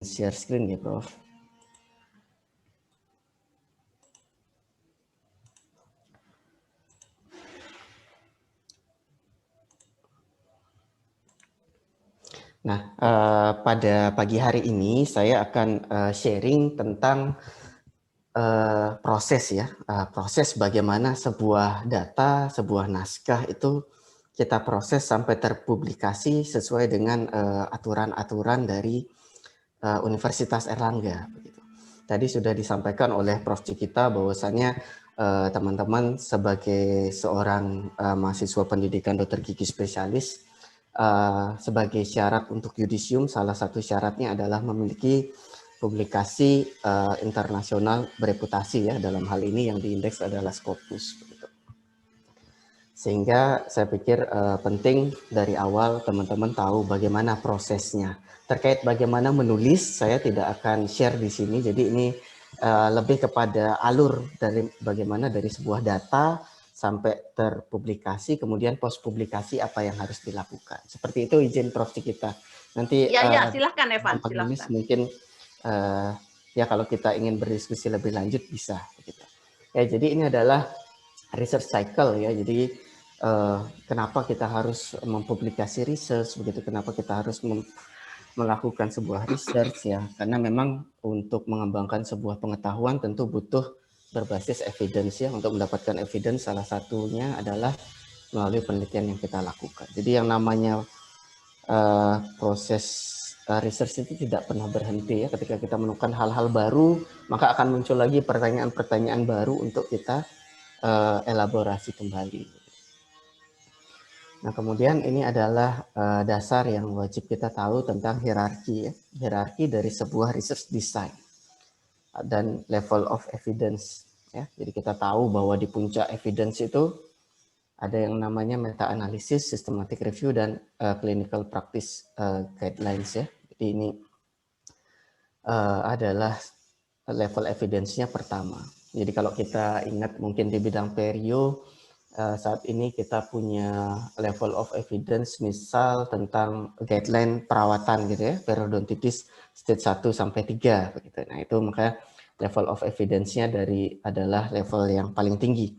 share screen ya, Prof. Nah, pada pagi hari ini saya akan sharing tentang proses ya, proses bagaimana sebuah data, sebuah naskah itu kita proses sampai terpublikasi sesuai dengan aturan-aturan dari Universitas Erlangga. Begitu. Tadi sudah disampaikan oleh Prof. Cikita bahwasannya teman-teman sebagai seorang mahasiswa pendidikan dokter gigi spesialis, sebagai syarat untuk yudisium, salah satu syaratnya adalah memiliki publikasi internasional bereputasi ya, dalam hal ini yang diindeks adalah Scopus. Begitu. Sehingga saya pikir penting dari awal teman-teman tahu bagaimana prosesnya. Terkait bagaimana menulis, saya tidak akan share di sini, jadi ini lebih kepada alur dari bagaimana dari sebuah data sampai terpublikasi, kemudian post publikasi apa yang harus dilakukan. Seperti itu izin Prof. Cikita. Nanti ya, silahkan Evan, penulis silahkan. mungkin ya kalau kita ingin berdiskusi lebih lanjut bisa. Begitu. Ya, jadi ini adalah research cycle ya. Jadi kenapa kita harus mempublikasi research begitu? Kenapa kita harus melakukan sebuah research ya? Karena memang untuk mengembangkan sebuah pengetahuan tentu butuh berbasis evidence ya. Untuk mendapatkan evidence salah satunya adalah melalui penelitian yang kita lakukan. Jadi yang namanya proses research itu tidak pernah berhenti ya. Ketika kita menemukan hal-hal baru, maka akan muncul lagi pertanyaan-pertanyaan baru untuk kita elaborasi kembali. Nah, kemudian ini adalah dasar yang wajib kita tahu tentang hierarki ya. Hierarki dari sebuah research design dan level of evidence ya. Jadi kita tahu bahwa di puncak evidence itu ada yang namanya meta analisis, systematic review, dan clinical practice guidelines ya. Jadi ini adalah level evidence-nya pertama. Jadi kalau kita ingat mungkin di bidang perio, saat ini kita punya level of evidence misal tentang guideline perawatan gitu ya, periodontitis stage 1 sampai 3 begitu. Nah, itu maka level of evidence-nya adalah level yang paling tinggi.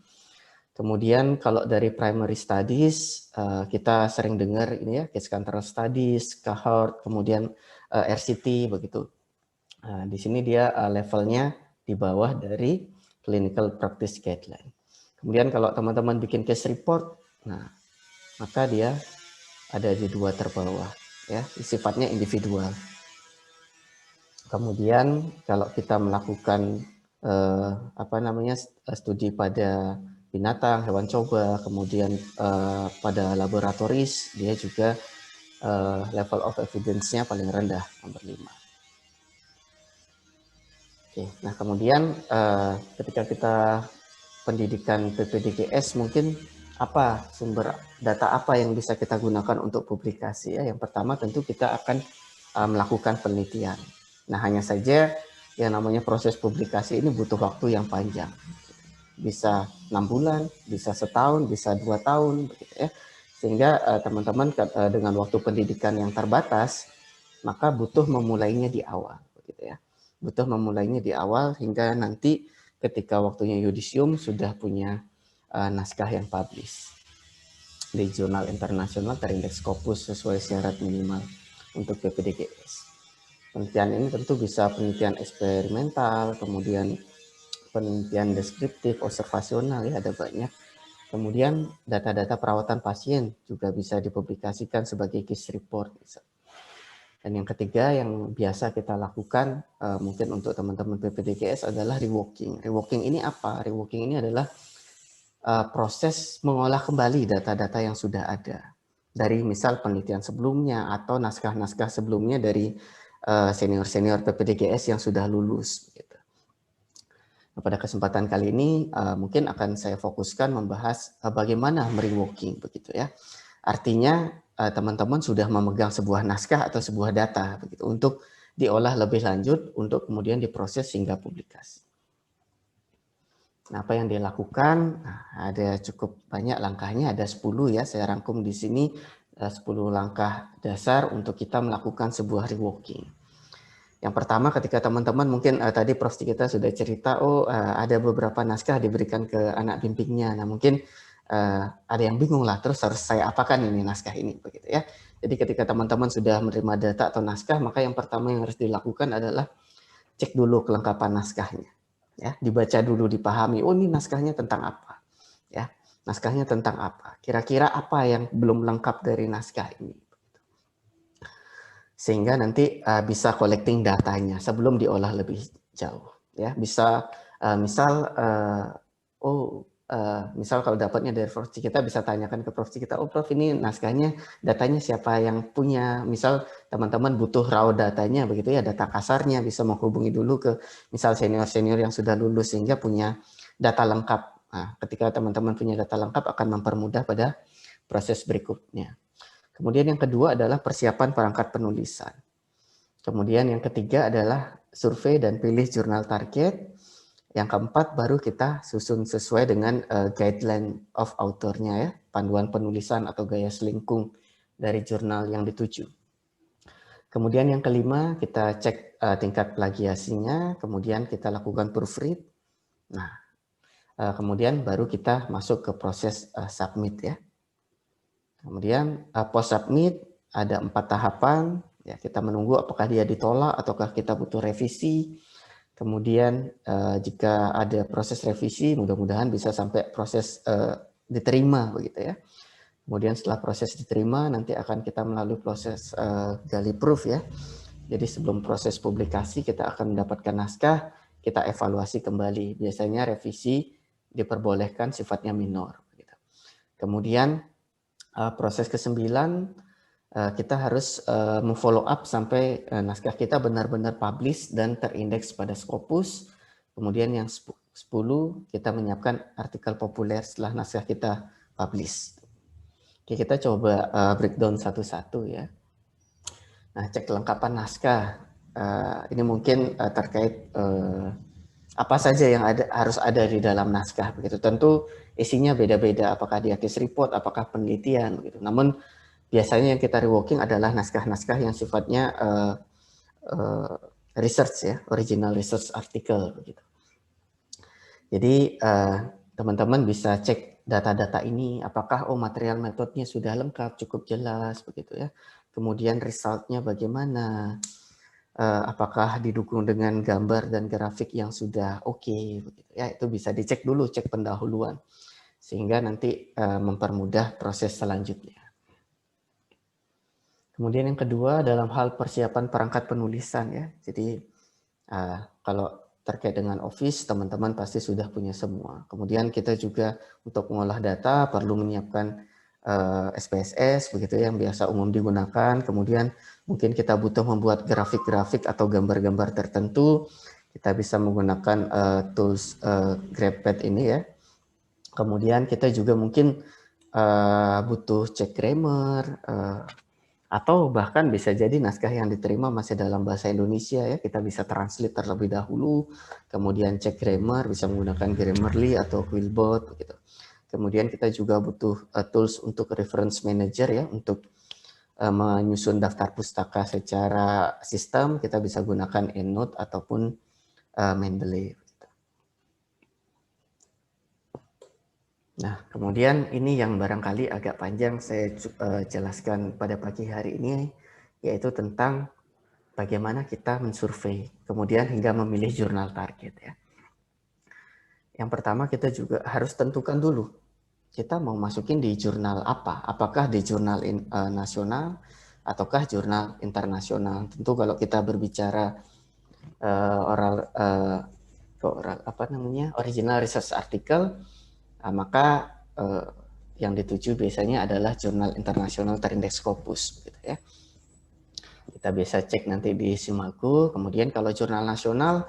Kemudian kalau dari primary studies kita sering dengar ini ya, case control studies, cohort, kemudian RCT begitu. Di sini dia levelnya di bawah dari clinical practice guideline. Kemudian kalau teman-teman bikin case report, nah maka dia ada di 2 terbawah ya, sifatnya individual. Kemudian kalau kita melakukan studi pada binatang, hewan coba, kemudian pada laboratoris, dia juga level of evidence-nya paling rendah, nomor 5. Oke, nah kemudian ketika kita pendidikan PPDGS mungkin apa sumber data apa yang bisa kita gunakan untuk publikasi ya. Yang pertama tentu kita akan melakukan penelitian. Nah, hanya saja yang namanya proses publikasi ini butuh waktu yang panjang. Bisa 6 bulan, bisa setahun, bisa 2 tahun begitu ya. Sehingga teman-teman dengan waktu pendidikan yang terbatas, maka butuh memulainya di awal begitu ya. Butuh memulainya di awal hingga nanti ketika waktunya yudisium sudah punya naskah yang publish di jurnal internasional terindeks Scopus sesuai syarat minimal untuk PPDGS. Penelitian ini tentu bisa penelitian eksperimental, kemudian penelitian deskriptif, observasional ya, ada banyak. Kemudian data-data perawatan pasien juga bisa dipublikasikan sebagai case report. Dan yang ketiga yang biasa kita lakukan mungkin untuk teman-teman PPDGS adalah reworking. Reworking ini apa? Reworking ini adalah proses mengolah kembali data-data yang sudah ada. Dari misal penelitian sebelumnya atau naskah-naskah sebelumnya dari senior-senior PPDGS yang sudah lulus. Gitu. Nah, pada kesempatan kali ini mungkin akan saya fokuskan membahas bagaimana mereworking begitu ya. Artinya teman-teman sudah memegang sebuah naskah atau sebuah data begitu untuk diolah lebih lanjut untuk kemudian diproses hingga publikasi. Nah, apa yang dilakukan? Nah, ada cukup banyak langkahnya, ada 10 ya, saya rangkum di sini 10 langkah dasar untuk kita melakukan sebuah reworking. Yang pertama ketika teman-teman mungkin tadi Prof kita sudah cerita, ada beberapa naskah diberikan ke anak bimbingnya. Nah mungkin ada yang bingung lah, terus harus saya apakan ini naskah ini begitu ya. Jadi ketika teman-teman sudah menerima data atau naskah, maka yang pertama yang harus dilakukan adalah cek dulu kelengkapan naskahnya. Ya, dibaca dulu, dipahami, oh ini naskahnya tentang apa. Ya, naskahnya tentang apa. Kira-kira apa yang belum lengkap dari naskah ini. Sehingga nanti bisa collecting datanya sebelum diolah lebih jauh. Ya, bisa misal kalau dapatnya dari Prof kita bisa tanyakan ke Prof kita, oh Prof ini naskahnya datanya siapa yang punya, misal teman-teman butuh raw datanya begitu ya, data kasarnya, bisa menghubungi dulu ke misal senior-senior yang sudah lulus sehingga punya data lengkap. Nah, ketika teman-teman punya data lengkap akan mempermudah pada proses berikutnya. Kemudian yang kedua adalah persiapan perangkat penulisan. Kemudian yang ketiga adalah survei dan pilih jurnal target. Yang keempat baru kita susun sesuai dengan guideline of author-nya ya, panduan penulisan atau gaya selingkung dari jurnal yang dituju. Kemudian yang kelima kita cek tingkat plagiasinya, kemudian kita lakukan proofread. Nah, kemudian baru kita masuk ke proses submit ya. Kemudian post submit ada 4 tahapan, ya kita menunggu apakah dia ditolak ataukah kita butuh revisi. Kemudian jika ada proses revisi, mudah-mudahan bisa sampai proses diterima begitu ya. Kemudian setelah proses diterima, nanti akan kita melalui proses gali proof ya. Jadi sebelum proses publikasi kita akan mendapatkan naskah, kita evaluasi kembali. Biasanya revisi diperbolehkan sifatnya minor. Gitu. Kemudian proses ke-9 kita harus memfollow up sampai naskah kita benar-benar publish dan terindeks pada Scopus. Kemudian yang 10 kita menyiapkan artikel populer setelah naskah kita publish. Oke, kita coba breakdown satu-satu ya. Nah, cek kelengkapan naskah. Ini mungkin terkait apa saja yang harus ada di dalam naskah begitu. Tentu isinya beda-beda, apakah dia case report, apakah penelitian begitu. Namun biasanya yang kita reworking adalah naskah-naskah yang sifatnya research ya, original research article begitu. Jadi teman-teman bisa cek data-data ini, apakah material metodenya sudah lengkap, cukup jelas begitu ya. Kemudian resultnya bagaimana, apakah didukung dengan gambar dan grafik yang sudah oke, begitu ya. Itu bisa dicek dulu, cek pendahuluan sehingga nanti mempermudah proses selanjutnya. Kemudian yang kedua dalam hal persiapan perangkat penulisan ya. Jadi kalau terkait dengan Office teman-teman pasti sudah punya semua. Kemudian kita juga untuk mengolah data perlu menyiapkan SPSS begitu yang biasa umum digunakan. Kemudian mungkin kita butuh membuat grafik-grafik atau gambar-gambar tertentu. Kita bisa menggunakan tools GraphPad ini ya. Kemudian kita juga mungkin butuh cek grammar, atau bahkan bisa jadi naskah yang diterima masih dalam bahasa Indonesia ya, kita bisa translate terlebih dahulu, kemudian cek grammar, bisa menggunakan Grammarly atau Quillbot begitu. Kemudian kita juga butuh tools untuk reference manager ya, untuk menyusun daftar pustaka secara sistem, kita bisa gunakan EndNote ataupun Mendeley. Nah, kemudian ini yang barangkali agak panjang saya jelaskan pada pagi hari ini, yaitu tentang bagaimana kita mensurvei, kemudian hingga memilih jurnal target ya. Yang pertama kita juga harus tentukan dulu, kita mau masukin di jurnal apa, apakah di jurnal nasional ataukah jurnal internasional. Tentu kalau kita berbicara original research article, maka yang dituju biasanya adalah jurnal internasional terindeks Scopus gitu ya. Kita bisa cek nanti di Simago. Kemudian kalau jurnal nasional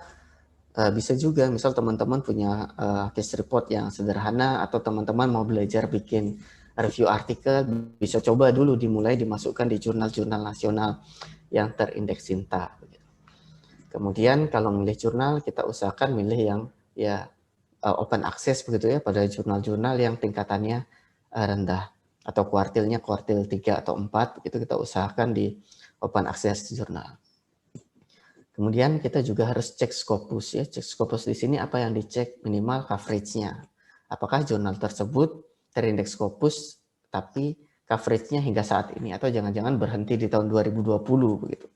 bisa juga misal teman-teman punya case report yang sederhana atau teman-teman mau belajar bikin review artikel, bisa coba dulu dimulai dimasukkan di jurnal-jurnal nasional yang terindeks Sinta. Kemudian kalau milih jurnal kita usahakan milih yang ya open access begitu ya, pada jurnal-jurnal yang tingkatannya rendah atau kuartilnya kuartil 3 atau 4 begitu kita usahakan di open access jurnal. Kemudian kita juga harus cek Scopus ya. Cek Scopus di sini apa yang dicek, minimal coverage-nya. Apakah jurnal tersebut terindeks Scopus tapi coverage-nya hingga saat ini, atau jangan-jangan berhenti di tahun 2020 begitu.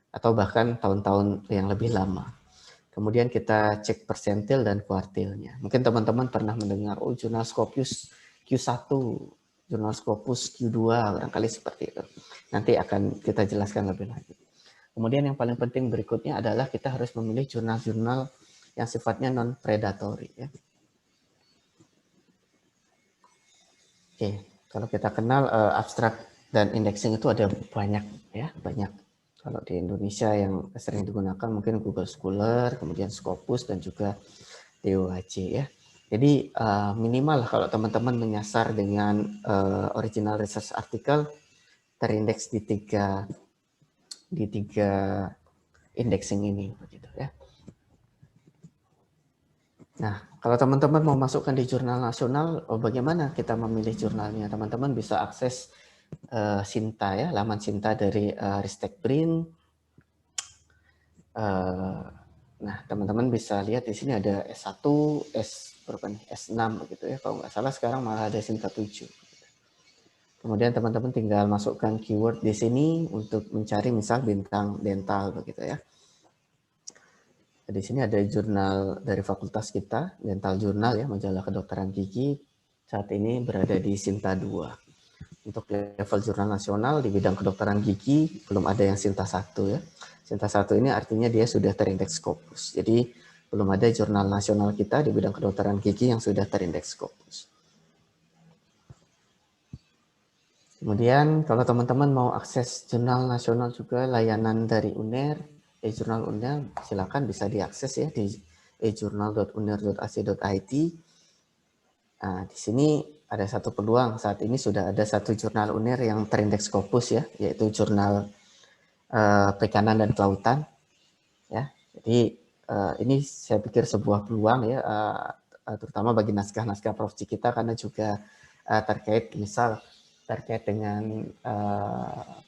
Atau bahkan tahun-tahun yang lebih lama. Kemudian kita cek persentil dan kuartilnya. Mungkin teman-teman pernah mendengar, oh jurnal Scopus Q1, jurnal Scopus Q2, barangkali seperti itu. Nanti akan kita jelaskan lebih lanjut. Kemudian yang paling penting berikutnya adalah kita harus memilih jurnal-jurnal yang sifatnya non-predatory. Ya. Oke, kalau kita kenal abstrak dan indexing itu ada banyak ya, banyak. Kalau di Indonesia yang sering digunakan mungkin Google Scholar, kemudian Scopus dan juga DOAJ ya. Jadi minimal kalau teman-teman menyasar dengan original research article terindeks di tiga indexing ini begitu ya. Nah, kalau teman-teman mau masukkan di jurnal nasional, bagaimana kita memilih jurnalnya? Teman-teman bisa akses Sinta ya, laman Sinta dari Ristek Brin. Nah, teman-teman bisa lihat di sini ada S1, S6 begitu ya. Kalau nggak salah sekarang malah ada Sinta 7. Kemudian teman-teman tinggal masukkan keyword di sini untuk mencari misal bintang dental begitu ya. Di sini ada jurnal dari fakultas kita, Dental Journal ya, majalah kedokteran gigi. Saat ini berada di Sinta 2. Untuk level jurnal nasional di bidang kedokteran gigi belum ada yang Sinta 1 ya. Sinta 1 ini artinya dia sudah terindeks Scopus. Jadi belum ada jurnal nasional kita di bidang kedokteran gigi yang sudah terindeks Scopus. Kemudian kalau teman-teman mau akses jurnal nasional juga layanan dari UNER, e-jurnal UNER, silakan bisa diakses ya di e-journal.uner.ac.id. Nah, di sini ada satu peluang, saat ini sudah ada satu jurnal UNER yang terindeks Scopus ya, yaitu jurnal perikanan dan kelautan. Ya, jadi ini saya pikir sebuah peluang ya, terutama bagi naskah-naskah profesi kita karena juga terkait dengan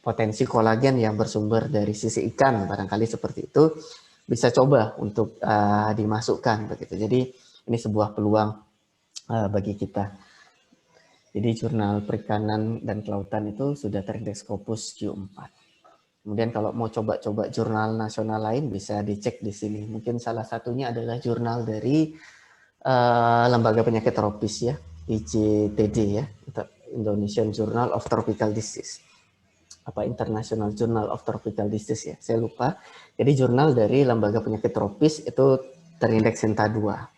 potensi kolagen yang bersumber dari sisi ikan, barangkali seperti itu bisa coba untuk dimasukkan begitu. Jadi ini sebuah peluang bagi kita. Jadi jurnal perikanan dan kelautan itu sudah terindeks Scopus Q4. Kemudian kalau mau coba-coba jurnal nasional lain bisa dicek di sini. Mungkin salah satunya adalah jurnal dari Lembaga Penyakit Tropis ya, IJTD ya, Indonesian Journal of Tropical Disease. Apa International Journal of Tropical Disease ya, saya lupa. Jadi jurnal dari Lembaga Penyakit Tropis itu terindeks Sinta 2.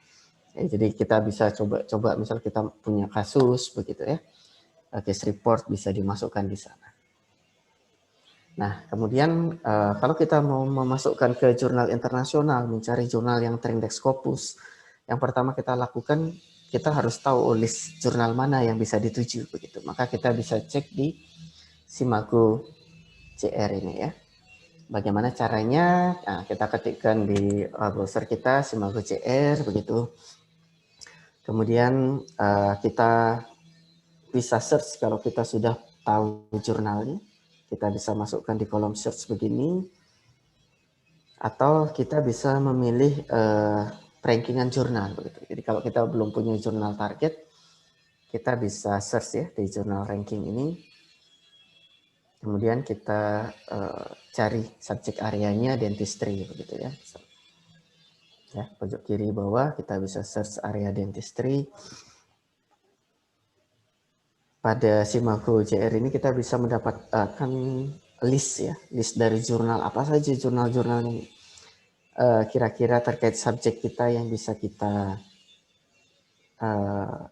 Ya, jadi kita bisa coba misal kita punya kasus begitu ya, case report bisa dimasukkan di sana. Nah, kemudian kalau kita mau memasukkan ke jurnal internasional, mencari jurnal yang terindeks Scopus, yang pertama kita lakukan, kita harus tahu list jurnal mana yang bisa dituju begitu. Maka kita bisa cek di Simago CR ini ya. Bagaimana caranya? Nah, kita ketikkan di browser kita Simago CR begitu. Kemudian kita bisa search kalau kita sudah tahu jurnalnya. Kita bisa masukkan di kolom search begini. Atau kita bisa memilih rankingan jurnal begitu. Jadi kalau kita belum punya jurnal target, kita bisa search ya di jurnal ranking ini. Kemudian kita cari subjek areanya dentistry begitu ya. Ya, pojok kiri bawah kita bisa search area dentistry. Pada Simago JR ini kita bisa mendapatkan list ya, list dari jurnal apa saja jurnal-jurnal yang kira-kira terkait subjek kita yang bisa kita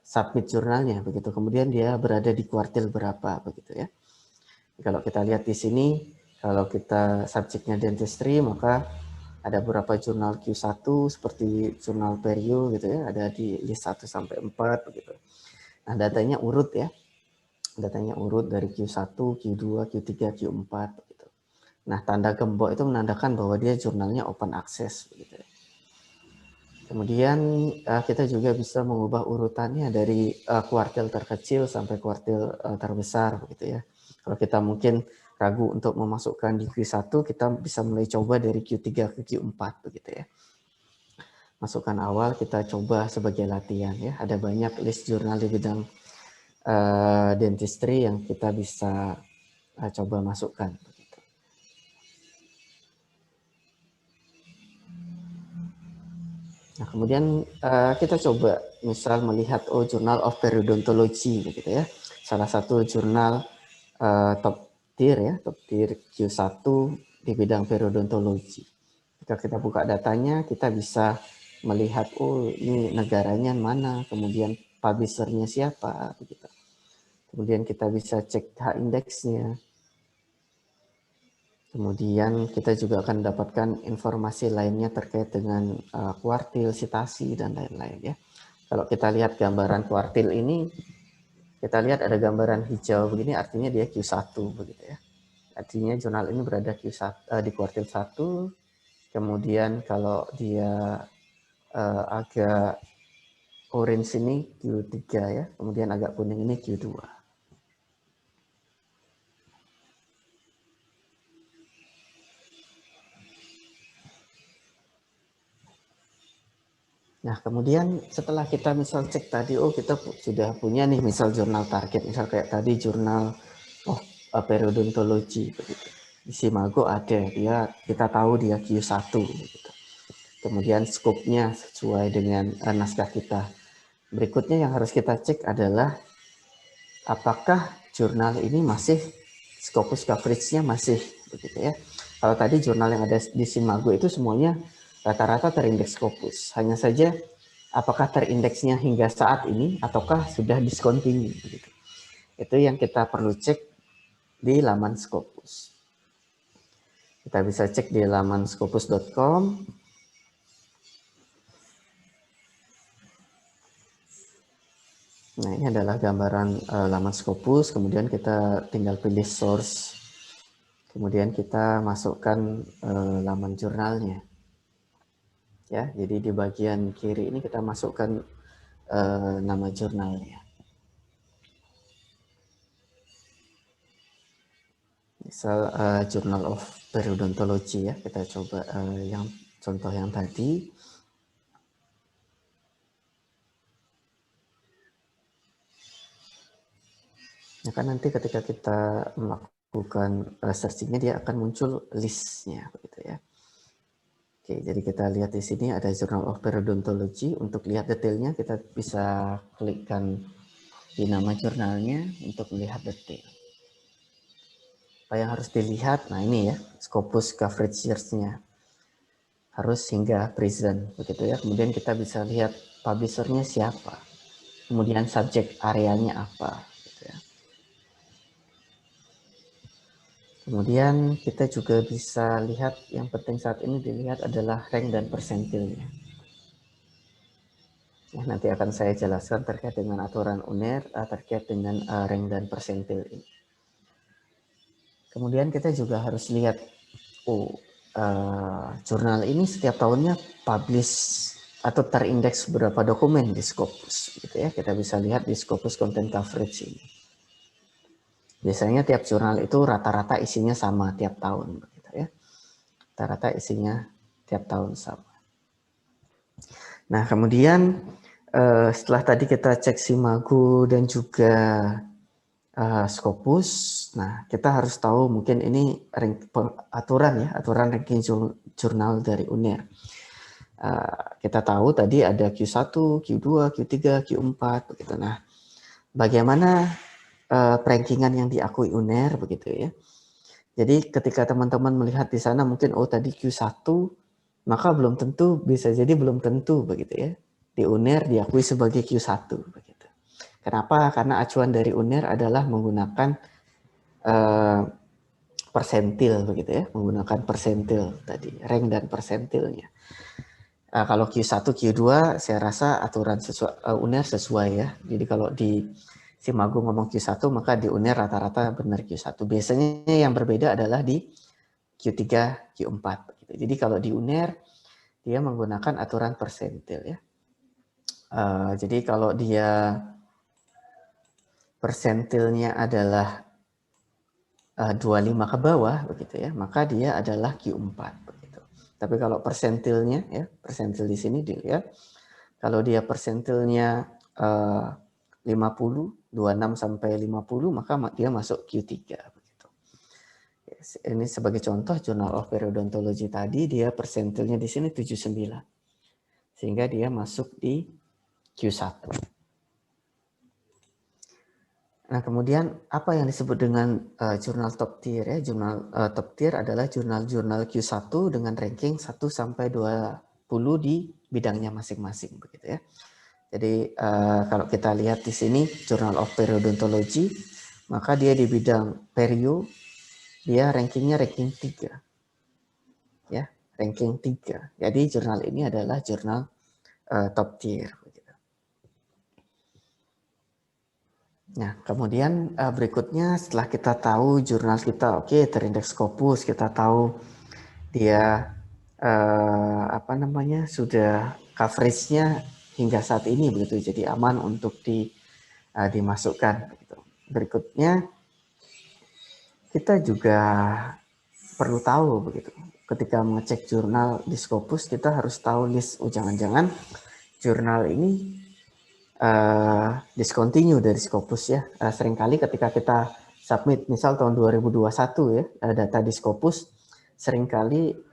submit jurnalnya begitu. Kemudian dia berada di kuartil berapa begitu ya. Kalau kita lihat di sini, kalau kita subjeknya dentistry maka ada beberapa jurnal Q1 seperti jurnal Perio gitu ya, ada di list 1 sampai 4 begitu. Nah, datanya urut ya. Datanya urut dari Q1, Q2, Q3, Q4 begitu. Nah, tanda gembok itu menandakan bahwa dia jurnalnya open access begitu. Kemudian kita juga bisa mengubah urutannya dari kuartil terkecil sampai kuartil terbesar begitu ya. Kalau kita mungkin ragu untuk memasukkan di Q1, kita bisa mulai coba dari Q3 ke Q4 begitu ya. Masukan awal kita coba sebagai latihan ya. Ada banyak list jurnal di bidang dentistry yang kita bisa coba masukkan. Nah, kemudian kita coba misal melihat Journal of Periodontology begitu ya. Salah satu jurnal top tier ya, top tier Q1 di bidang periodontologi. Jika kita buka datanya, kita bisa melihat ini negaranya mana, kemudian publishernya siapa begitu. Kemudian kita bisa cek H-indeksnya. Kemudian kita juga akan mendapatkan informasi lainnya terkait dengan kuartil, citasi, dan lain-lain ya. Kalau kita lihat gambaran kuartil ini, kita lihat ada gambaran hijau begini, artinya dia Q1 begitu ya. Artinya jurnal ini berada Q1, di kuartil 1, kemudian kalau dia agak orange ini Q3 ya, kemudian agak kuning ini Q2. Nah, kemudian setelah kita misal cek tadi, kita sudah punya nih misal jurnal target, misal kayak tadi jurnal periodontologi begitu. Di Simago ada, kita tahu dia Q1 begitu. Kemudian skopnya sesuai dengan naskah kita. Berikutnya yang harus kita cek adalah apakah jurnal ini masih Scopus coverage-nya masih begitu ya. Kalau tadi jurnal yang ada di Simago itu semuanya rata-rata terindeks Scopus. Hanya saja apakah terindeksnya hingga saat ini ataukah sudah discontinue begitu. Itu yang kita perlu cek di laman Scopus. Kita bisa cek di laman scopus.com. Nah, ini adalah gambaran laman Scopus, kemudian kita tinggal pilih source. Kemudian kita masukkan laman jurnalnya. Ya, jadi di bagian kiri ini kita masukkan nama jurnalnya. Misal Journal of Periodontology ya, kita coba yang contoh yang tadi. Ya kan nanti ketika kita melakukan searchingnya dia akan muncul listnya begitu ya. Oke, jadi kita lihat di sini ada Journal of Periodontology. Untuk lihat detailnya kita bisa klikkan di nama jurnalnya untuk melihat detail. Apa yang harus dilihat? Nah ini ya, Scopus coverage years-nya. Harus hingga present begitu ya. Kemudian kita bisa lihat publisher-nya siapa. Kemudian subjek areanya apa. Kemudian kita juga bisa lihat yang penting saat ini dilihat adalah rank dan persentilnya. Ya, nanti akan saya jelaskan terkait dengan aturan UNER terkait dengan rank dan persentil ini. Kemudian kita juga harus lihat jurnal ini setiap tahunnya publish atau terindeks berapa dokumen di Scopus gitu ya. Kita bisa lihat di Scopus Content Coverage ini. Biasanya tiap jurnal itu rata-rata isinya sama tiap tahun begitu ya. Rata-rata isinya tiap tahun sama. Nah, kemudian setelah tadi kita cek Simago dan juga Scopus, nah kita harus tahu mungkin ini aturan ranking jurnal dari UNER. Kita tahu tadi ada Q1, Q2, Q3, Q4 begitu. Nah, bagaimana rankingan yang diakui UNER begitu ya. Jadi ketika teman-teman melihat di sana mungkin tadi Q1, maka belum tentu, bisa jadi belum tentu begitu ya. Di UNER diakui sebagai Q1 begitu. Kenapa? Karena acuan dari UNER adalah menggunakan persentil begitu ya, menggunakan persentil tadi, rank dan persentilnya. Kalau Q1, Q2 saya rasa aturan UNER sesuai ya. Jadi kalau di Simago ngomong Q1 maka di UNER rata-rata benar Q1. Biasanya yang berbeda adalah di Q3, Q4 gitu. Jadi kalau di UNER dia menggunakan aturan persentil ya. Jadi kalau dia persentilnya adalah 25 ke bawah begitu ya, maka dia adalah Q4 begitu. Tapi kalau persentilnya ya, persentil di sini dilihat, kalau dia persentilnya 50, 26 sampai 50, maka dia masuk Q3 begitu. Ini sebagai contoh Journal of Periodontology tadi, dia persentilnya di sini 79. Sehingga dia masuk di Q1. Nah, kemudian apa yang disebut dengan jurnal top tier ya? Jurnal top tier adalah jurnal-jurnal Q1 dengan ranking 1 sampai 20 di bidangnya masing-masing begitu ya. Jadi kalau kita lihat di sini Journal of Periodontology, maka dia di bidang perio, dia rankingnya ranking 3. Ya, ranking 3. Jadi jurnal ini adalah jurnal top tier. Nah, kemudian berikutnya setelah kita tahu jurnal kita, oke, terindeks Scopus, kita tahu dia sudah coveragenya hingga saat ini begitu, jadi aman untuk dimasukkan. Begitu. Berikutnya kita juga perlu tahu begitu. Ketika mengecek jurnal di Scopus, kita harus tahu list. Jangan-jangan jurnal ini discontinue dari Scopus ya. Seringkali ketika kita submit misal tahun 2021 ya, data di Scopus, seringkali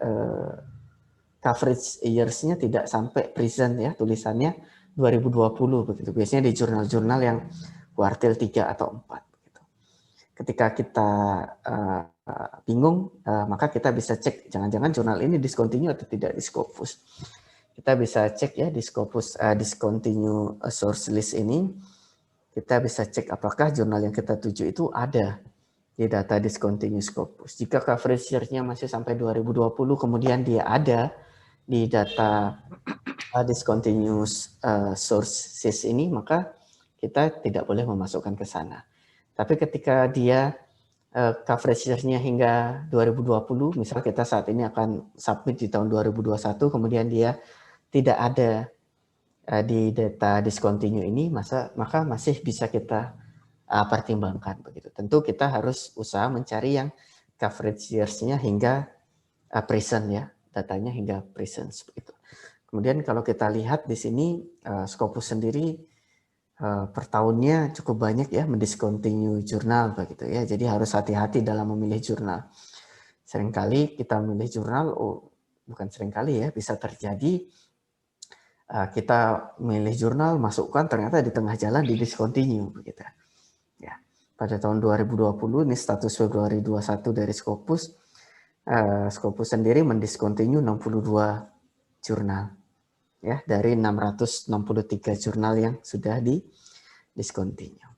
coverage years-nya tidak sampai present ya, tulisannya 2020 begitu. Biasanya di jurnal-jurnal yang kuartil 3 atau 4 begitu. Ketika kita bingung, maka kita bisa cek jangan-jangan jurnal ini discontinue atau tidak di Scopus. Kita bisa cek ya di Scopus discontinue source list ini, kita bisa cek apakah jurnal yang kita tuju itu ada di data discontinue Scopus. Jika coverage year-nya masih sampai 2020, kemudian dia ada di data discontinuous sources ini, maka kita tidak boleh memasukkan ke sana. Tapi ketika dia coverage year-nya hingga 2020, misal kita saat ini akan submit di tahun 2021, kemudian dia tidak ada di data discontinue ini, maka masih bisa kita pertimbangkan begitu. Tentu kita harus usaha mencari yang coverage years-nya hingga present ya, datanya hingga present seperti itu. Kemudian kalau kita lihat di sini Scopus sendiri per tahunnya cukup banyak ya mendiscontinue jurnal begitu ya. Jadi harus hati-hati dalam memilih jurnal. Seringkali kita memilih jurnal, bukan seringkali ya, bisa terjadi kita milih jurnal, masukkan, ternyata di tengah jalan di discontinue begitu. Ya. Pada tahun 2020 ini status Februari 21 dari Scopus, Scopus sendiri mendiscontinue 62 jurnal ya dari 663 jurnal yang sudah di discontinue.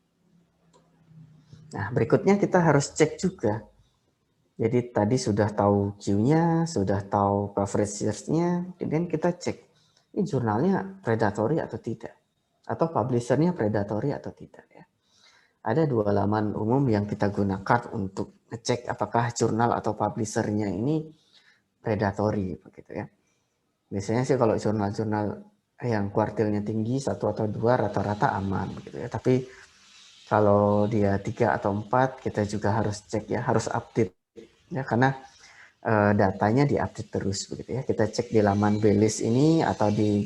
Nah, berikutnya kita harus cek juga. Jadi tadi sudah tahu Q-nya, sudah tahu coverage years-nya, kemudian kita cek ini jurnalnya predatory atau tidak, atau publisher-nya predatory atau tidak ya. Ada 2 laman umum yang kita gunakan untuk ngecek apakah jurnal atau publisher-nya ini predatory begitu ya. Biasanya sih kalau jurnal-jurnal yang kuartilnya tinggi 1 atau 2 rata-rata aman begitu ya. Tapi kalau dia 3 atau 4 kita juga harus cek ya, harus update ya, karena datanya diupdate terus begitu ya. Kita cek di laman B-list ini atau di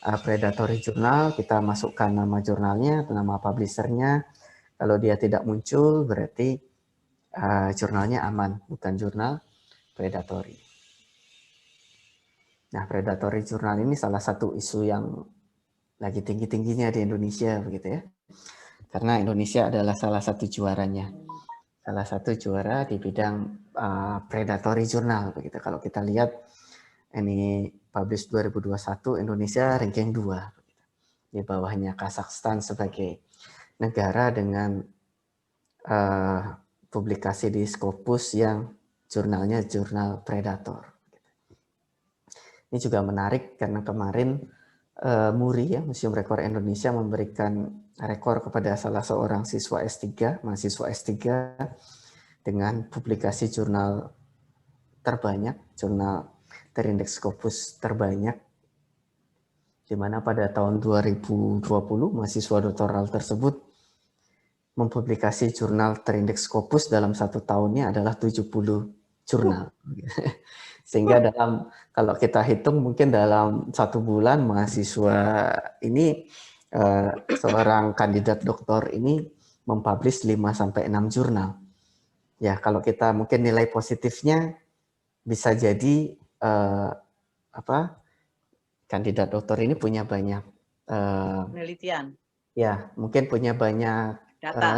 predatory jurnal, kita masukkan nama jurnalnya, nama publishernya. Kalau dia tidak muncul berarti jurnalnya aman, bukan jurnal predatory. Nah, predatory jurnal ini salah satu isu yang lagi tinggi-tingginya di Indonesia begitu ya. Karena Indonesia adalah salah satu juaranya. Salah satu juara di bidang predatory jurnal begitu. Kalau kita lihat ini publish 2021, Indonesia ranking 2 di bawahnya Kazakhstan sebagai negara dengan publikasi di Scopus yang jurnalnya jurnal predator. Ini juga menarik karena kemarin MURI ya, Museum Rekor Indonesia memberikan rekor kepada salah seorang siswa S3, mahasiswa S3 dengan publikasi jurnal terbanyak, jurnal terindeks Scopus terbanyak, di mana pada tahun 2020 mahasiswa doktoral tersebut mempublikasi jurnal terindeks Scopus dalam 1 tahunnya adalah 70 jurnal. Sehingga kalau kita hitung mungkin dalam 1 bulan mahasiswa ini, seorang kandidat doktor ini mempublish 5-6 jurnal. Ya, kalau kita mungkin nilai positifnya bisa jadi kandidat doktor ini punya banyak penelitian. Ya, mungkin punya banyak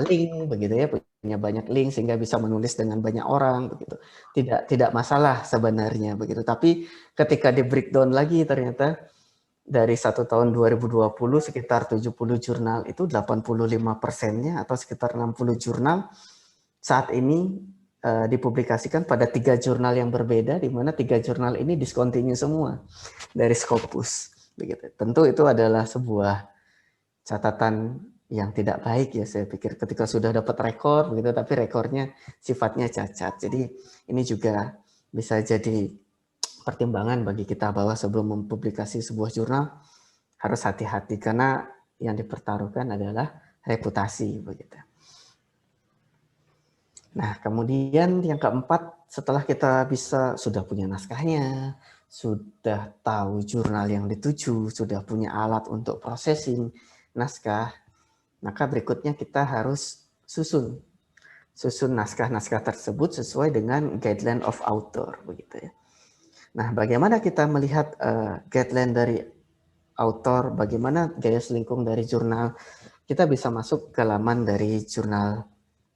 link begitu ya, punya banyak link sehingga bisa menulis dengan banyak orang begitu. Tidak masalah sebenarnya begitu. Tapi ketika di breakdown lagi ternyata dari 1 tahun 2020 sekitar 70 jurnal itu 85%-nya atau sekitar 60 jurnal saat ini dipublikasikan pada 3 jurnal yang berbeda, di mana 3 jurnal ini discontinue semua dari Scopus begitu. Tentu itu adalah sebuah catatan yang tidak baik ya, saya pikir, ketika sudah dapat rekor begitu tapi rekornya sifatnya cacat. Jadi ini juga bisa jadi pertimbangan bagi kita bahwa sebelum mempublikasi sebuah jurnal harus hati-hati karena yang dipertaruhkan adalah reputasi begitu. Nah, kemudian yang keempat, setelah kita sudah punya naskahnya, sudah tahu jurnal yang dituju, sudah punya alat untuk processing naskah, maka berikutnya kita harus susun naskah-naskah tersebut sesuai dengan guideline of author begitu ya. Nah, bagaimana kita melihat guideline dari author, bagaimana gaya selingkung dari jurnal? Kita bisa masuk ke laman dari jurnal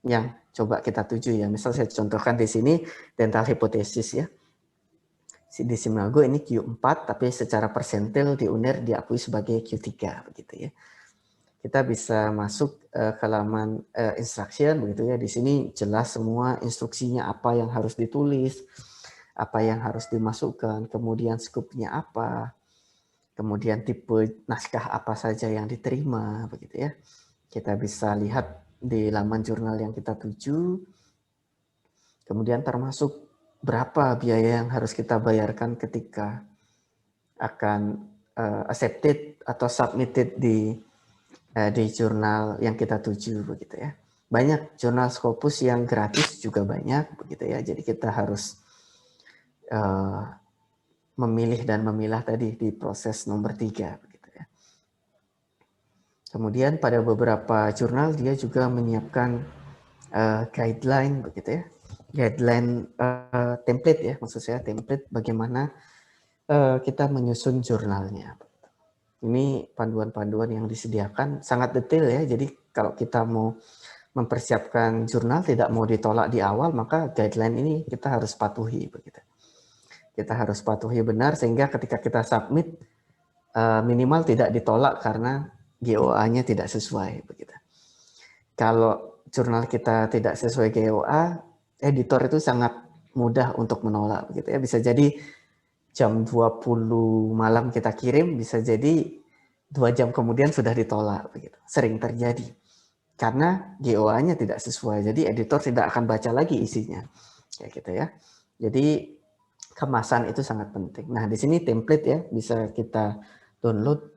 yang coba kita tuju ya. Misal saya contohkan di sini Dental Hypothesis ya. Di Simalgo ini Q4 tapi secara persentil di UNER diakui sebagai Q3 begitu ya. Kita bisa masuk ke laman instruction begitu ya. Di sini jelas semua instruksinya apa yang harus ditulis, apa yang harus dimasukkan, kemudian skupnya apa, kemudian tipe naskah apa saja yang diterima begitu ya. Kita bisa lihat di laman jurnal yang kita tuju. Kemudian termasuk berapa biaya yang harus kita bayarkan ketika akan accepted atau submitted di jurnal yang kita tuju begitu ya. Banyak jurnal Scopus yang gratis juga banyak begitu ya. Jadi kita harus memilih dan memilah tadi di proses nomor 3 begitu ya. Kemudian pada beberapa jurnal dia juga menyiapkan guideline begitu ya. Guideline template ya, maksud saya template bagaimana kita menyusun jurnalnya. Ini panduan-panduan yang disediakan sangat detail ya. Jadi kalau kita mau mempersiapkan jurnal tidak mau ditolak di awal, maka guideline ini kita harus patuhi begitu. Kita harus patuhi benar sehingga ketika kita submit minimal tidak ditolak karena GOA-nya tidak sesuai begitu. Kalau jurnal kita tidak sesuai GOA, editor itu sangat mudah untuk menolak begitu ya. Bisa jadi jam 20 malam kita kirim, bisa jadi 2 jam kemudian sudah ditolak begitu. Sering terjadi karena GOA-nya tidak sesuai, jadi editor tidak akan baca lagi isinya kayak gitu ya. Jadi kemasan itu sangat penting. Nah, di sini template ya bisa kita download.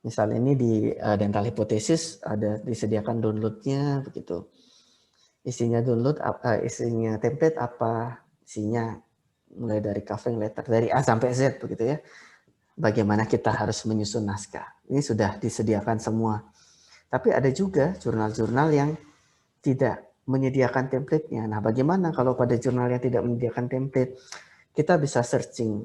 Misalnya ini di Dental Hypothesis ada disediakan downloadnya begitu. Isinya download, isinya template apa, isinya mulai dari covering letter dari A sampai Z begitu ya. Bagaimana kita harus menyusun naskah. Ini sudah disediakan semua. Tapi ada juga jurnal-jurnal yang tidak menyediakan template-nya. Nah, bagaimana kalau pada jurnal yang tidak menyediakan template? Kita bisa searching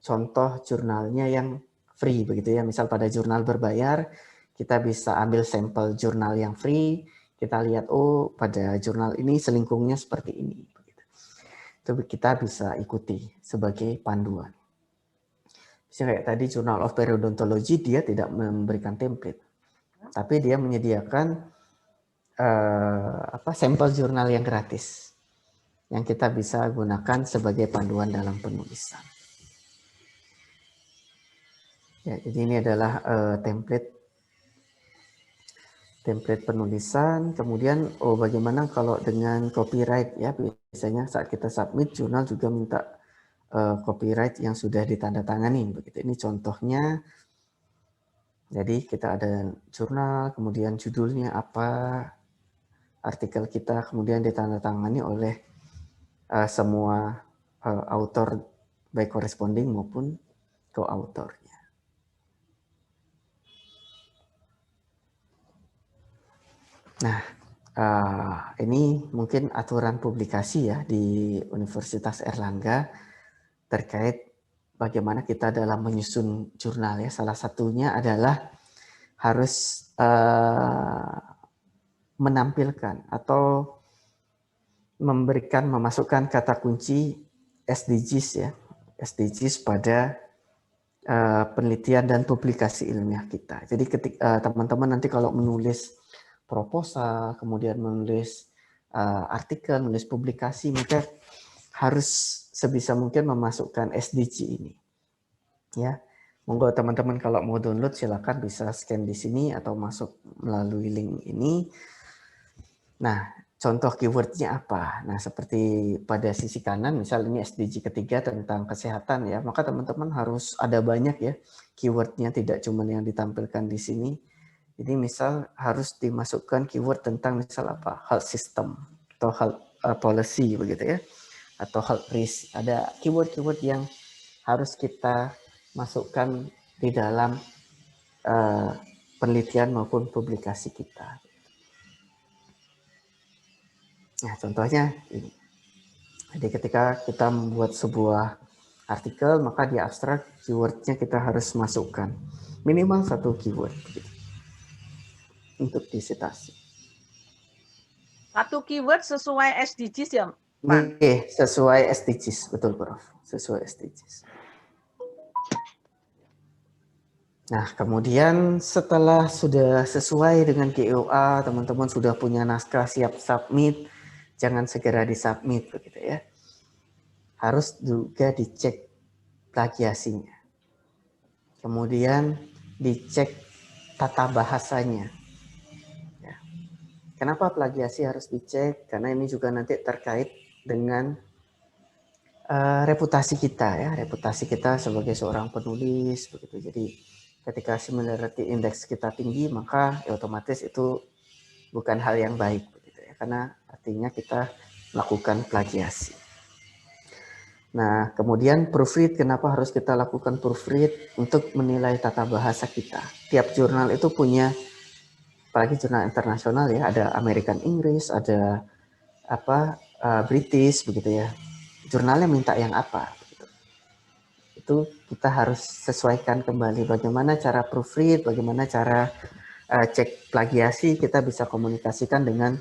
contoh jurnalnya yang free begitu ya. Misal pada jurnal berbayar, kita bisa ambil sampel jurnal yang free. Kita lihat, oh pada jurnal ini selingkungnya seperti ini. Itu kita bisa ikuti sebagai panduan. Misalnya kayak tadi Journal of Periodontology, dia tidak memberikan template, tapi dia menyediakan sampel jurnal yang gratis yang kita bisa gunakan sebagai panduan dalam penulisan. Ya, jadi ini adalah template penulisan. Kemudian bagaimana kalau dengan copyright ya, biasanya saat kita submit jurnal juga minta copyright yang sudah ditandatangani begitu. Ini contohnya Jadi kita ada jurnal, kemudian judulnya apa, artikel kita, kemudian ditandatangani oleh semua author, baik corresponding maupun co-authornya. Nah, ini mungkin aturan publikasi ya di Universitas Airlangga terkait bagaimana kita dalam menyusun jurnal ya. Salah satunya adalah harus menampilkan atau memasukkan kata kunci SDGs ya, SDGs pada penelitian dan publikasi ilmiah kita. Jadi ketika teman-teman nanti kalau menulis proposal, kemudian menulis artikel, menulis publikasi, maka harus sebisa mungkin memasukkan SDG ini. Ya, monggo teman-teman kalau mau download silakan bisa scan di sini atau masuk melalui link ini. Nah, contoh keywordnya apa? Nah, seperti pada sisi kanan, misal ini SDG ketiga tentang kesehatan ya, maka teman-teman harus ada banyak ya keywordnya, tidak cuma yang ditampilkan di sini. Jadi misal harus dimasukkan keyword tentang misal apa? Health system atau health policy begitu ya, atau health risk. Ada keyword-keyword yang harus kita masukkan di dalam penelitian maupun publikasi kita. Nah, contohnya ini. Jadi ketika kita membuat sebuah artikel, maka di abstrak keywordnya kita harus masukkan minimal 1 keyword gitu, untuk disitasi. 1 keyword sesuai SDGs ya, Pak? Sesuai SDGs, betul Prof. Sesuai SDGs. Nah, kemudian setelah sudah sesuai dengan GOA, teman-teman sudah punya naskah siap submit, jangan segera disubmit begitu ya. Harus juga dicek plagiasinya. Kemudian dicek tata bahasanya. Ya. Kenapa plagiasi harus dicek? Karena ini juga nanti terkait dengan reputasi kita ya, reputasi kita sebagai seorang penulis begitu. Jadi ketika similarity index kita tinggi, maka ya otomatis itu bukan hal yang baik begitu ya, karena artinya kita melakukan plagiasi. Nah, kemudian proofread, kenapa harus kita lakukan proofread? Untuk menilai tata bahasa kita. Tiap jurnal itu punya, apalagi jurnal internasional ya, ada American English, ada British begitu ya. Jurnalnya minta yang apa? Begitu. Itu kita harus sesuaikan kembali bagaimana cara proofread, bagaimana cara cek plagiasi, kita bisa komunikasikan dengan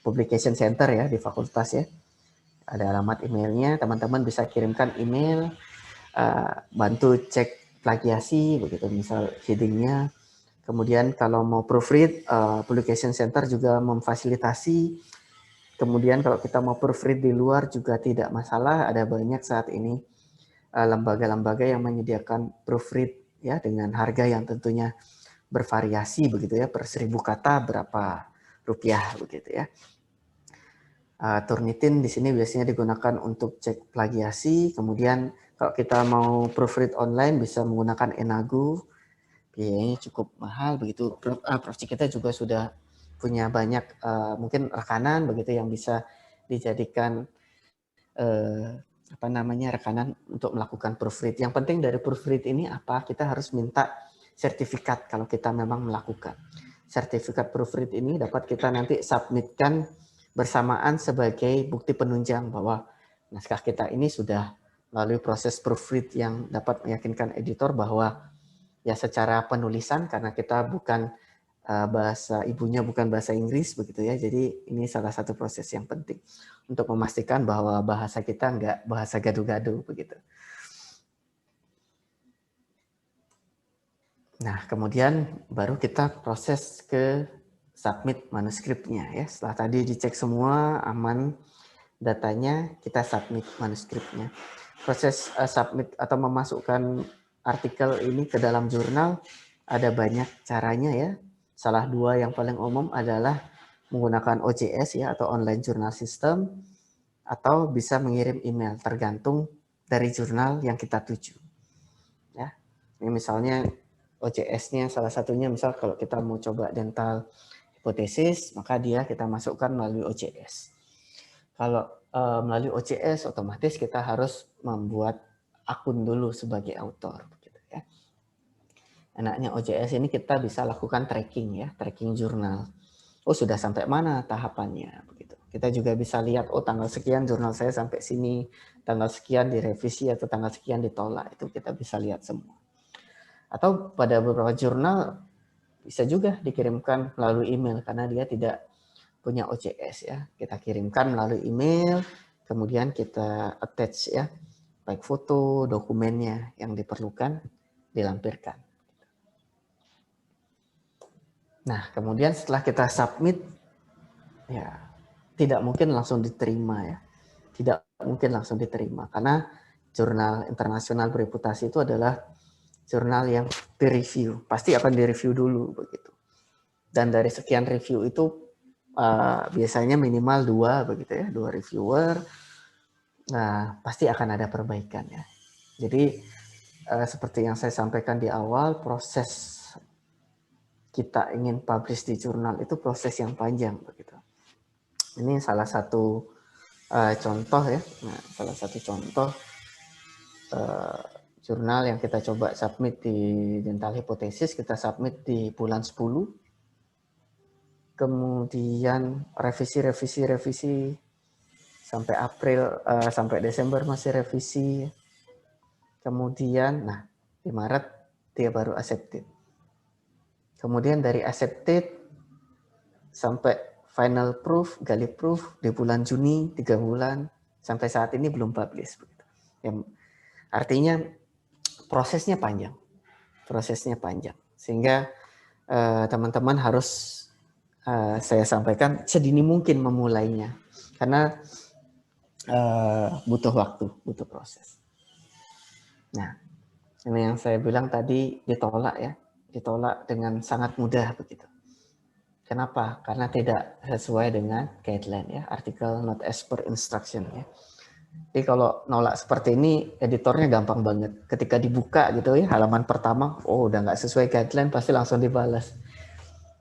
publication center ya di fakultas ya. Ada alamat emailnya, teman-teman bisa kirimkan email, bantu cek plagiasi, begitu misal headingnya. Kemudian kalau mau proofread, publication center juga memfasilitasi. Kemudian kalau kita mau proofread di luar juga tidak masalah, ada banyak saat ini lembaga-lembaga yang menyediakan proofread ya dengan harga yang tentunya bervariasi begitu ya, per 1000 kata berapa rupiah begitu ya. Turnitin di sini biasanya digunakan untuk cek plagiasi. Kemudian kalau kita mau proofread online bisa menggunakan Enagu. Biayanya cukup mahal begitu. Prof kita juga sudah punya banyak mungkin rekanan begitu yang bisa dijadikan rekanan untuk melakukan proofread. Yang penting dari proofread ini apa? Kita harus minta sertifikat kalau kita memang melakukan. Sertifikat proofread ini dapat kita nanti submitkan bersamaan sebagai bukti penunjang bahwa naskah kita ini sudah melalui proses proofread yang dapat meyakinkan editor bahwa ya secara penulisan, karena kita bukan bahasa ibunya bukan bahasa Inggris begitu ya, jadi ini salah satu proses yang penting untuk memastikan bahwa bahasa kita enggak bahasa gaduh-gaduh begitu. Nah, kemudian baru kita proses ke submit manuskripnya ya. Setelah tadi dicek semua aman datanya, kita submit manuskripnya. Proses submit atau memasukkan artikel ini ke dalam jurnal ada banyak caranya ya. Salah 2 yang paling umum adalah menggunakan OJS ya, atau online journal system, atau bisa mengirim email tergantung dari jurnal yang kita tuju. Ya, ini misalnya OCS-nya salah satunya misal kalau kita mau coba dental hipotesis, maka kita masukkan melalui OCS. Kalau melalui OCS, otomatis kita harus membuat akun dulu sebagai autor. Gitu ya. Enaknya OCS ini kita bisa lakukan tracking ya, tracking jurnal. Oh sudah sampai mana tahapannya begitu. Kita juga bisa lihat oh tanggal sekian jurnal saya sampai sini, tanggal sekian direvisi atau tanggal sekian ditolak, itu kita bisa lihat semua. Atau pada beberapa jurnal bisa juga dikirimkan melalui email karena dia tidak punya OCS ya. Kita kirimkan melalui email, kemudian kita attach ya, baik foto, dokumennya yang diperlukan dilampirkan. Nah, kemudian setelah kita submit ya tidak mungkin langsung diterima ya. Tidak mungkin langsung diterima karena jurnal internasional bereputasi itu adalah jurnal yang direview, pasti akan direview dulu begitu. Dan dari sekian review itu biasanya minimal 2 begitu ya, 2 reviewer. Nah, pasti akan ada perbaikan ya. Jadi seperti yang saya sampaikan di awal, proses kita ingin publish di jurnal itu proses yang panjang begitu. Ini salah satu contoh ya. Nah, salah satu contoh jurnal yang kita coba submit di dental hipotesis, kita submit di bulan 10. Kemudian revisi sampai April, sampai Desember masih revisi. Kemudian, nah di Maret dia baru accepted. Kemudian dari accepted sampai final proof, gali proof di bulan Juni, 3 bulan. Sampai saat ini belum publish. Yang artinya prosesnya panjang. Sehingga teman-teman harus saya sampaikan sedini mungkin memulainya. Karena butuh waktu, butuh proses. Nah, ini yang saya bilang tadi ditolak ya. Ditolak dengan sangat mudah begitu. Kenapa? Karena tidak sesuai dengan guideline ya, artikel not as per instruction ya. Jadi kalau nolak seperti ini, editornya gampang banget. Ketika dibuka gitu ya, halaman pertama, oh udah nggak sesuai guideline, pasti langsung dibalas.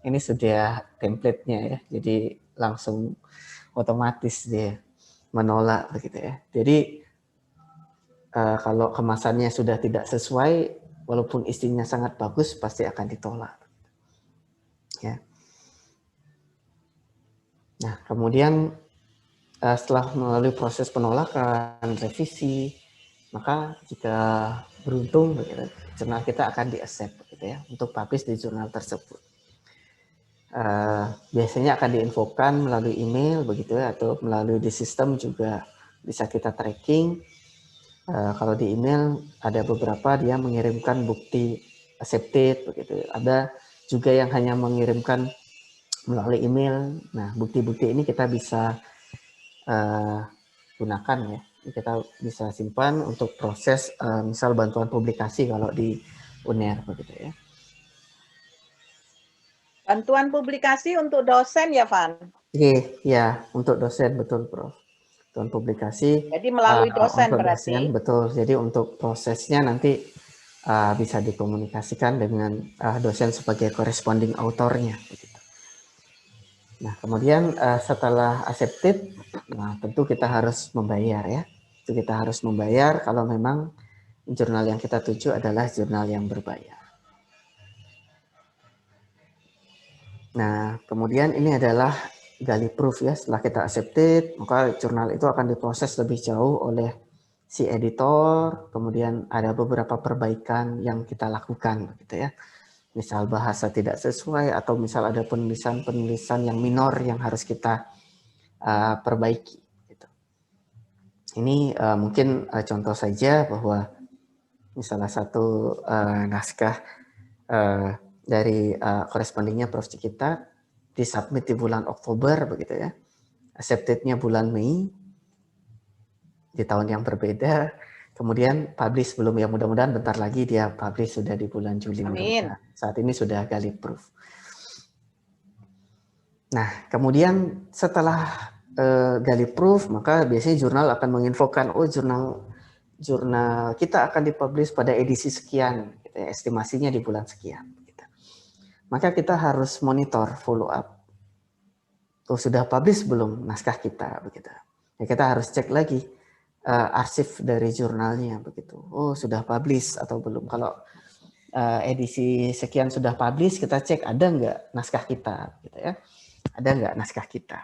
Ini sudah template-nya ya, jadi langsung otomatis dia menolak begitu ya. Jadi kalau kemasannya sudah tidak sesuai, walaupun isinya sangat bagus, pasti akan ditolak. Ya. Nah, kemudian setelah melalui proses penolakan, revisi, maka jika beruntung, jurnal kita akan di-accept gitu ya, untuk publish di jurnal tersebut. Biasanya akan diinfokan melalui email begitu ya, atau melalui di sistem juga bisa kita tracking. Kalau di email ada beberapa dia mengirimkan bukti accepted begitu. Ada juga yang hanya mengirimkan melalui email. Nah, bukti-bukti ini kita bisa gunakan ya. Kita bisa simpan untuk proses misal bantuan publikasi kalau di UNER begitu ya. Bantuan publikasi untuk dosen ya, Van? Oke, ya untuk dosen betul, Prof. Bantuan publikasi. Jadi melalui dosen untuk berarti. Dosen, betul. Jadi untuk prosesnya nanti bisa dikomunikasikan dengan dosen sebagai corresponding autornya. Begitu. Nah, kemudian setelah accepted, nah tentu kita harus membayar ya. Itu kita harus membayar kalau memang jurnal yang kita tuju adalah jurnal yang berbayar. Nah, kemudian ini adalah gali proof ya. Setelah kita accepted, maka jurnal itu akan diproses lebih jauh oleh si editor. Kemudian ada beberapa perbaikan yang kita lakukan gitu ya. Misal bahasa tidak sesuai atau misal ada penulisan yang minor yang harus kita perbaiki. Gitu. Ini mungkin contoh saja bahwa salah satu naskah dari correspondingnya Prof. kita disubmit di bulan Oktober begitu ya. Accepted-nya bulan Mei di tahun yang berbeda. Kemudian publish belum ya, mudah-mudahan bentar lagi dia publish sudah di bulan Juli. Amin. Saat ini sudah gali proof. Nah, kemudian setelah gali proof, maka biasanya jurnal akan menginfokan, oh jurnal kita akan dipublish pada edisi sekian. gitu ya, estimasinya di bulan sekian. Gitu. Maka kita harus monitor, follow up. Tuh sudah publish belum naskah kita begitu. Ya, kita harus cek lagi arsip dari jurnalnya begitu. Oh sudah publish atau belum? Kalau edisi sekian sudah publish, kita cek ada nggak naskah kita, gitu ya? Ada nggak naskah kita?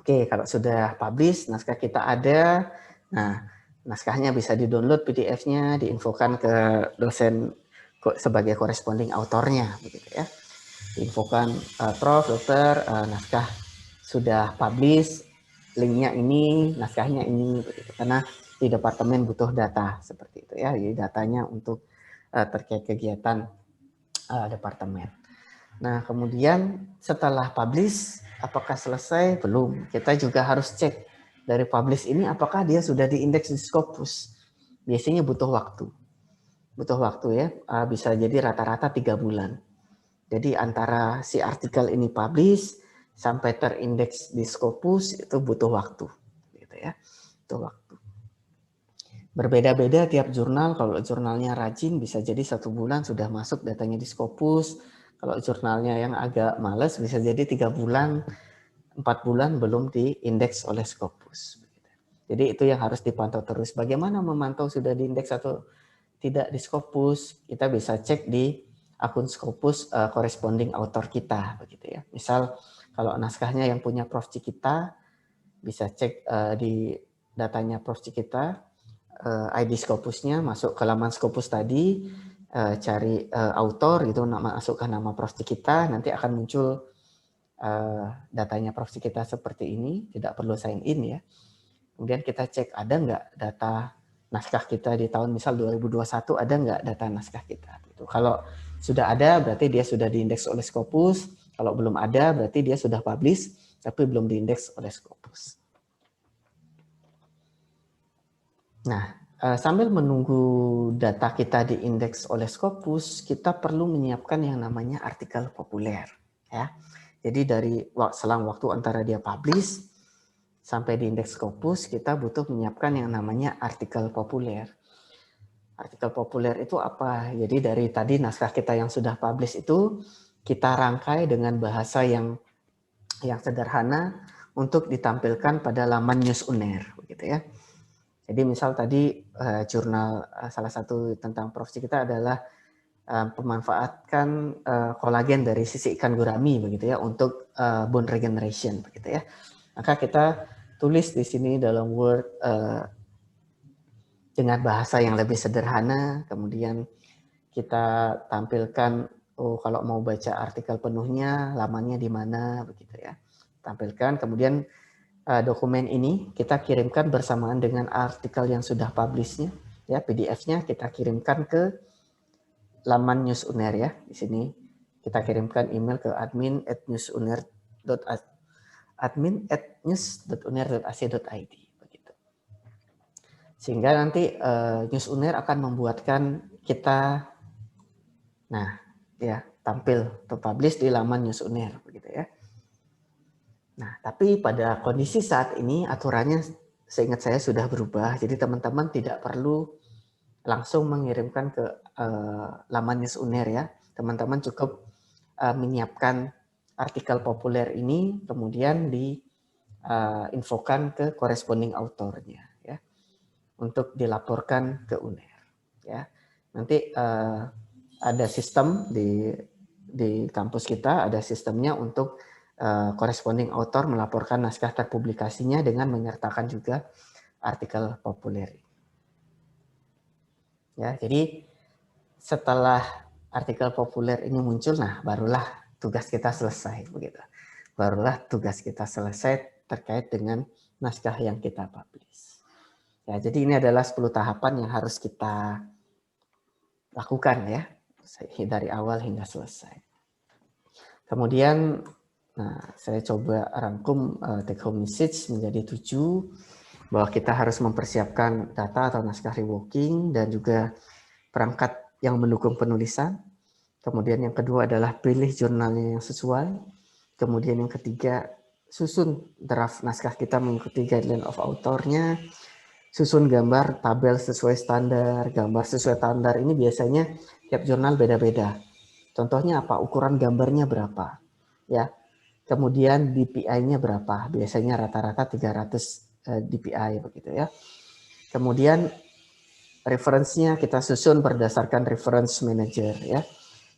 Oke, kalau sudah publish, naskah kita ada. Nah, naskahnya bisa di-download PDF-nya, diinfokan ke dosen sebagai corresponding autornya, begitu ya. Diinfokan, Prof, Dokter, naskah sudah publish, linknya ini, naskahnya ini, begitu. Karena di departemen butuh data seperti itu ya. Jadi datanya untuk terkait kegiatan departemen. Nah, kemudian setelah publish, apakah selesai? Belum. Kita juga harus cek dari publish ini apakah dia sudah diindeks di Scopus. Biasanya butuh waktu. Butuh waktu ya, bisa jadi rata-rata 3 bulan. Jadi antara si artikel ini publish sampai terindeks di Scopus itu butuh waktu. Gitu ya, butuh waktu. Berbeda-beda tiap jurnal, kalau jurnalnya rajin bisa jadi 1 bulan sudah masuk datanya di Scopus. Kalau jurnalnya yang agak males bisa jadi 3 bulan, 4 bulan belum diindeks oleh Scopus. Jadi itu yang harus dipantau terus. Bagaimana memantau sudah diindeks atau tidak di Scopus? Kita bisa cek di akun Scopus corresponding author kita. Begitu ya. Misal kalau naskahnya yang punya Prof. Cikita, bisa cek di datanya Prof. Cikita, ID Scopusnya, masuk ke laman Scopus tadi, cari author gitu, masukkan nama Prof. Cikita, nanti akan muncul datanya Prof. Cikita seperti ini, tidak perlu sign in ya. Kemudian kita cek ada nggak data naskah kita di tahun misal 2021, ada nggak data naskah kita. Gitu. Kalau sudah ada berarti dia sudah diindeks oleh Scopus, kalau belum ada berarti dia sudah publish tapi belum diindeks oleh Scopus. Nah, sambil menunggu data kita diindeks oleh Scopus, kita perlu menyiapkan yang namanya artikel populer. Ya. Jadi dari selang waktu antara dia publish sampai diindeks Scopus, kita butuh menyiapkan yang namanya artikel populer. Artikel populer itu apa? Jadi dari tadi naskah kita yang sudah publish itu, kita rangkai dengan bahasa yang sederhana untuk ditampilkan pada laman News UNER. Begitu ya. Jadi misal tadi jurnal salah satu tentang Prof. Cikita adalah pemanfaatkan kolagen dari sisi ikan gurami begitu ya untuk bone regeneration begitu ya. Maka kita tulis di sini dalam Word dengan bahasa yang lebih sederhana, kemudian kita tampilkan kalau mau baca artikel penuhnya lamannya di mana begitu ya. Tampilkan kemudian dokumen ini kita kirimkan bersamaan dengan artikel yang sudah publish-nya ya, PDF-nya kita kirimkan ke laman News UNER ya. Di sini kita kirimkan email ke admin@news.uner.ac.id begitu. Sehingga nanti News UNER akan membuatkan kita tampil atau publish di laman News UNER begitu ya. Nah, tapi pada kondisi saat ini aturannya seingat saya sudah berubah. Jadi teman-teman tidak perlu langsung mengirimkan ke laman News UNER ya. Teman-teman cukup menyiapkan artikel populer ini, kemudian diinfokan ke corresponding authornya ya, untuk dilaporkan ke UNER. Ya, nanti ada sistem di kampus kita, ada sistemnya untuk corresponding author melaporkan naskah terpublikasinya dengan menyertakan juga artikel populer. Ya, jadi setelah artikel populer ini muncul, nah barulah tugas kita selesai begitu. Barulah tugas kita selesai terkait dengan naskah yang kita publish. Ya, jadi ini adalah 10 tahapan yang harus kita lakukan ya dari awal hingga selesai. Kemudian saya coba rangkum take home message menjadi 7, bahwa kita harus mempersiapkan data atau naskah reworking dan juga perangkat yang mendukung penulisan. Kemudian yang kedua adalah pilih jurnalnya yang sesuai. Kemudian yang ketiga, susun draft naskah kita mengikuti guideline of author-nya. susun gambar tabel sesuai standar. Gambar sesuai standar ini biasanya tiap jurnal beda-beda. Contohnya apa? Ukuran gambarnya berapa? Ya. Kemudian DPI-nya berapa? Biasanya rata-rata 300 DPI begitu ya. Kemudian referensinya kita susun berdasarkan reference manager ya.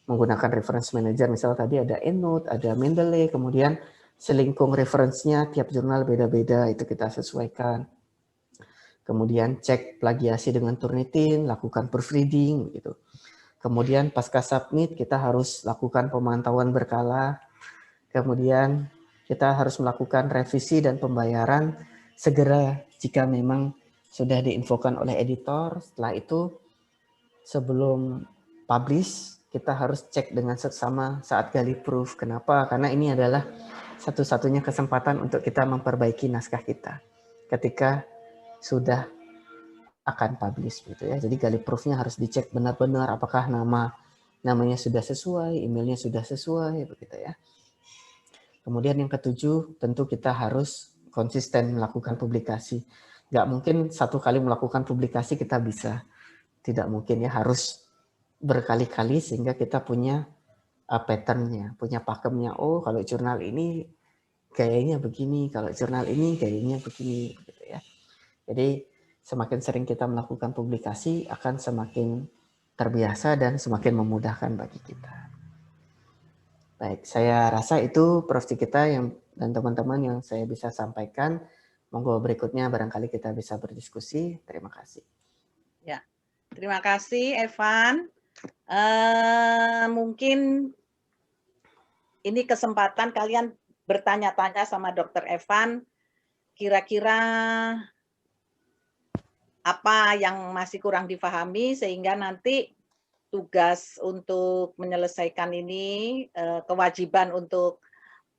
Menggunakan reference manager, misal tadi ada EndNote, ada Mendeley, kemudian selingkung referensinya tiap jurnal beda-beda, itu kita sesuaikan. Kemudian cek plagiasi dengan Turnitin, lakukan proofreading gitu. Kemudian pasca submit kita harus lakukan pemantauan berkala. Kemudian kita harus melakukan revisi dan pembayaran segera jika memang sudah diinfokan oleh editor. Setelah itu sebelum publish kita harus cek dengan seksama saat gali proof. Kenapa? Karena ini adalah satu-satunya kesempatan untuk kita memperbaiki naskah kita ketika sudah akan publish gitu ya. Jadi gali proofnya harus dicek benar-benar apakah namanya sudah sesuai, emailnya sudah sesuai begitu ya. Kemudian yang ketujuh, tentu kita harus konsisten melakukan publikasi. Nggak mungkin satu kali melakukan publikasi kita bisa. Tidak mungkin ya, harus berkali-kali sehingga kita punya pattern-nya, punya pakemnya. Oh, kalau jurnal ini gayanya begini, kalau jurnal ini gayanya begini. Gitu ya. Jadi semakin sering kita melakukan publikasi akan semakin terbiasa dan semakin memudahkan bagi kita. Baik, saya rasa itu profesi kita dan teman-teman yang saya bisa sampaikan. Monggo berikutnya barangkali kita bisa berdiskusi. Terima kasih. Ya, terima kasih Evan. Mungkin ini kesempatan kalian bertanya-tanya sama Dr. Evan. Kira-kira apa yang masih kurang dipahami sehingga nanti tugas untuk menyelesaikan ini, kewajiban untuk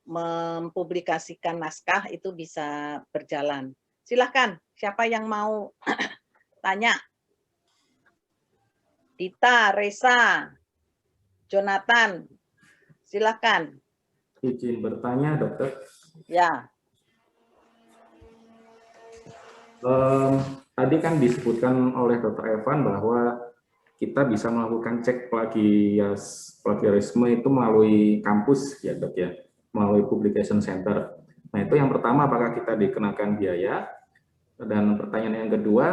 mempublikasikan naskah itu bisa berjalan. Silahkan, siapa yang mau tanya? Dita, Reza, Jonathan, silahkan. Izin bertanya, dokter. Ya. Tadi kan disebutkan oleh Dr. Evan bahwa kita bisa melakukan cek plagiarisme itu melalui kampus ya dok ya, melalui publication center. Nah itu yang pertama, apakah kita dikenakan biaya? Dan pertanyaan yang kedua,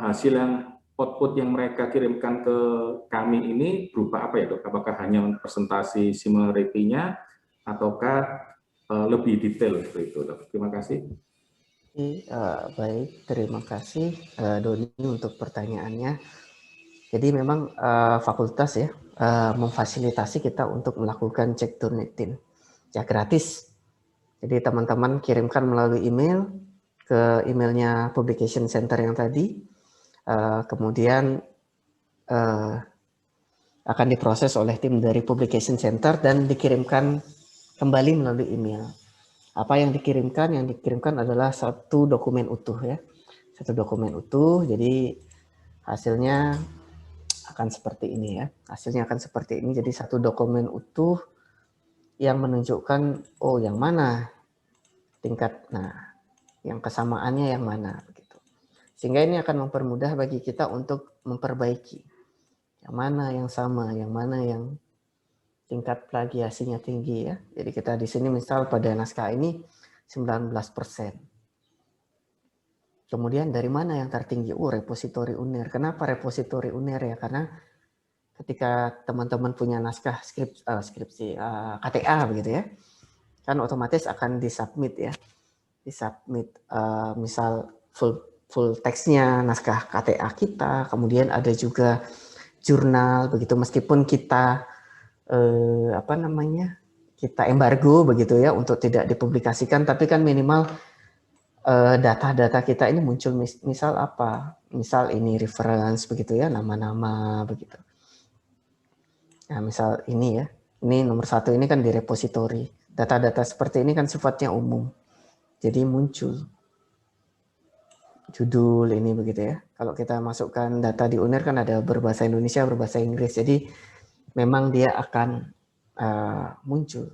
hasil yang output yang mereka kirimkan ke kami ini berupa apa ya dok? Apakah hanya presentasi similarity-nya ataukah lebih detail seperti itu dok? Terima kasih. Baik, terima kasih Doni untuk pertanyaannya. Jadi memang fakultas ya memfasilitasi kita untuk melakukan cek Turnitin ya, gratis. Jadi teman-teman kirimkan melalui email ke emailnya publication center yang tadi, kemudian akan diproses oleh tim dari publication center dan dikirimkan kembali melalui email. Apa yang dikirimkan? Yang dikirimkan adalah satu dokumen utuh ya, satu dokumen utuh. Jadi hasilnya akan seperti ini ya, hasilnya akan seperti ini. Jadi satu dokumen utuh yang menunjukkan oh yang mana tingkat, nah yang kesamaannya yang mana begitu. Sehingga ini akan mempermudah bagi kita untuk memperbaiki yang mana yang sama, yang mana yang tingkat plagiasinya tinggi ya. Jadi kita di sini misal pada naskah ini 19%. Kemudian dari mana yang tertinggi? Repositori UNER. Kenapa repositori UNER ya? Karena ketika teman-teman punya naskah skripsi KTA begitu ya, kan otomatis akan disubmit ya. Disubmit misal full teksnya naskah KTA kita, kemudian ada juga jurnal begitu, meskipun kita kita embargo begitu ya untuk tidak dipublikasikan, tapi kan minimal data-data kita ini muncul, misal apa, misal ini reference begitu ya, nama-nama begitu. Nah misal ini ya, ini nomor 1 ini kan di repository, data-data seperti ini kan sifatnya umum, jadi muncul judul ini begitu ya. Kalau kita masukkan data di UNER kan ada berbahasa Indonesia, berbahasa Inggris, jadi memang dia akan muncul.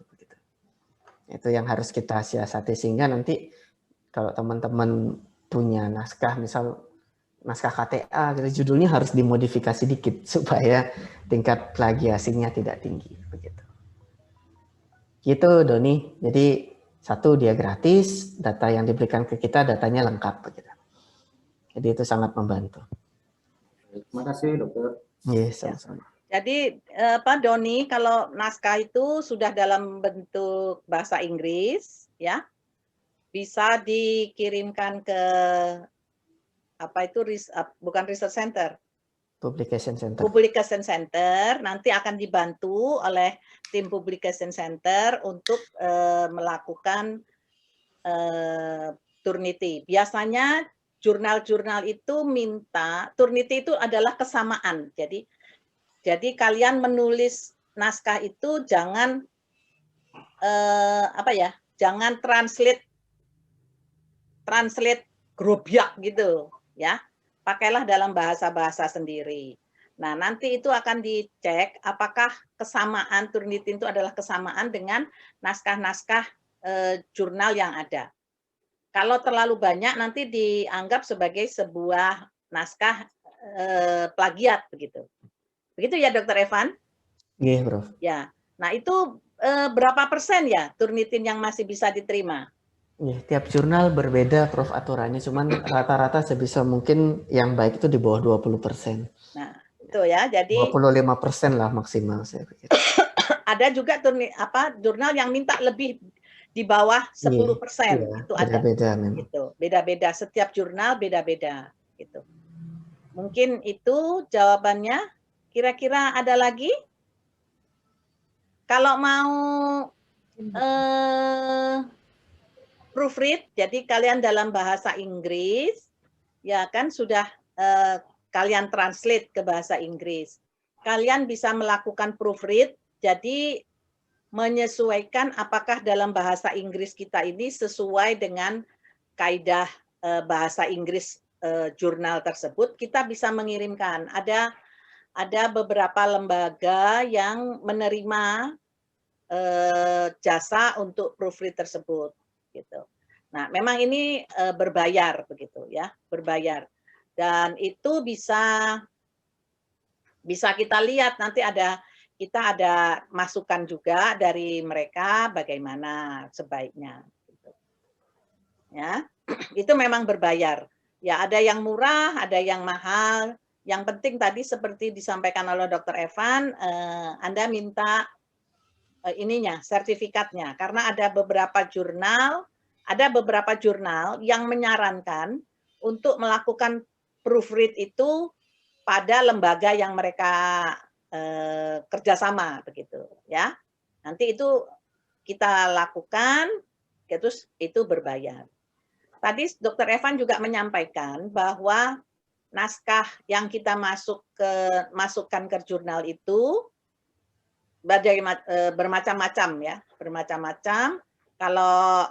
Itu yang harus kita siasati, sehingga nanti kalau teman-teman punya naskah, misal naskah KTA, gitu, judulnya harus dimodifikasi dikit supaya tingkat plagiasinya tidak tinggi. Begitu. Gitu, Doni. Jadi satu, dia gratis, data yang diberikan ke kita datanya lengkap. Begitu. Jadi itu sangat membantu. Terima kasih, Dokter. Yes, sama-sama. Jadi Pak Doni, kalau naskah itu sudah dalam bentuk bahasa Inggris, ya, bisa dikirimkan ke apa itu bukan research center, Publication Center. Publication Center, nanti akan dibantu oleh tim Publication Center untuk melakukan Turnitin. Biasanya jurnal-jurnal itu minta, Turnitin itu adalah kesamaan. Jadi kalian menulis naskah itu jangan jangan translate grobiak gitu, ya. Pakailah dalam bahasa-bahasa sendiri. Nah, nanti itu akan dicek apakah kesamaan Turnitin itu adalah kesamaan dengan naskah-naskah jurnal yang ada. Kalau terlalu banyak nanti dianggap sebagai sebuah naskah plagiat begitu. Begitu ya, Dokter Evan? Iya, Prof. Ya. Nah, itu berapa persen ya Turnitin yang masih bisa diterima? Ya, tiap jurnal berbeda, Prof, aturannya. Cuman rata-rata sebisa mungkin yang baik itu di bawah 20%. Nah, itu ya. Jadi 25% lah maksimal, saya pikir. Ada juga jurnal yang minta lebih di bawah 10%. Iya, Itu ada. beda-beda memang. Gitu. Beda-beda. Setiap jurnal beda-beda. Gitu. Mungkin itu jawabannya. Kira-kira ada lagi? Kalau mau proofread, jadi kalian dalam bahasa Inggris, ya kan sudah kalian translate ke bahasa Inggris. Kalian bisa melakukan proofread, jadi menyesuaikan apakah dalam bahasa Inggris kita ini sesuai dengan kaidah bahasa Inggris jurnal tersebut. Kita bisa mengirimkan. Ada beberapa lembaga yang menerima jasa untuk proofread tersebut, gitu. Nah, memang ini berbayar begitu ya, berbayar. Dan itu bisa kita lihat nanti kita ada masukan juga dari mereka bagaimana sebaiknya. Gitu. Ya, itu memang berbayar. Ya, ada yang murah, ada yang mahal. Yang penting tadi seperti disampaikan oleh Dr. Evan, Anda minta sertifikatnya, karena ada beberapa jurnal yang menyarankan untuk melakukan proofread itu pada lembaga yang mereka kerjasama begitu, ya. Nanti itu kita lakukan, terus itu berbayar. Tadi Dr. Evan juga menyampaikan bahwa naskah yang kita masukkan ke jurnal itu bermacam-macam ya, bermacam-macam. Kalau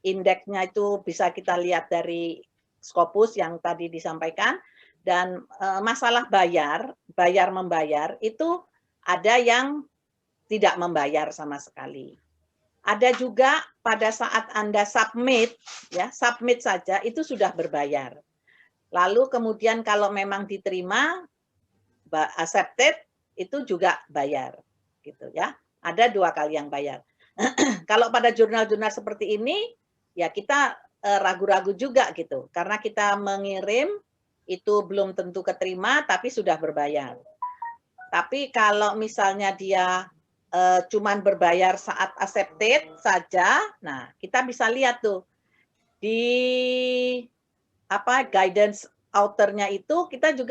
indeksnya itu bisa kita lihat dari Scopus yang tadi disampaikan, dan masalah bayar-membayar itu ada yang tidak membayar sama sekali. Ada juga pada saat Anda submit, ya, submit saja itu sudah berbayar. Lalu kemudian kalau memang diterima, accepted, itu juga bayar. Gitu ya. Ada 2 kali yang bayar. Kalau pada jurnal-jurnal seperti ini, ya kita ragu-ragu juga gitu. Karena kita mengirim, itu belum tentu keterima, tapi sudah berbayar. Tapi kalau misalnya dia cuman berbayar saat accepted saja, nah kita bisa lihat tuh di guidance author-nya itu kita juga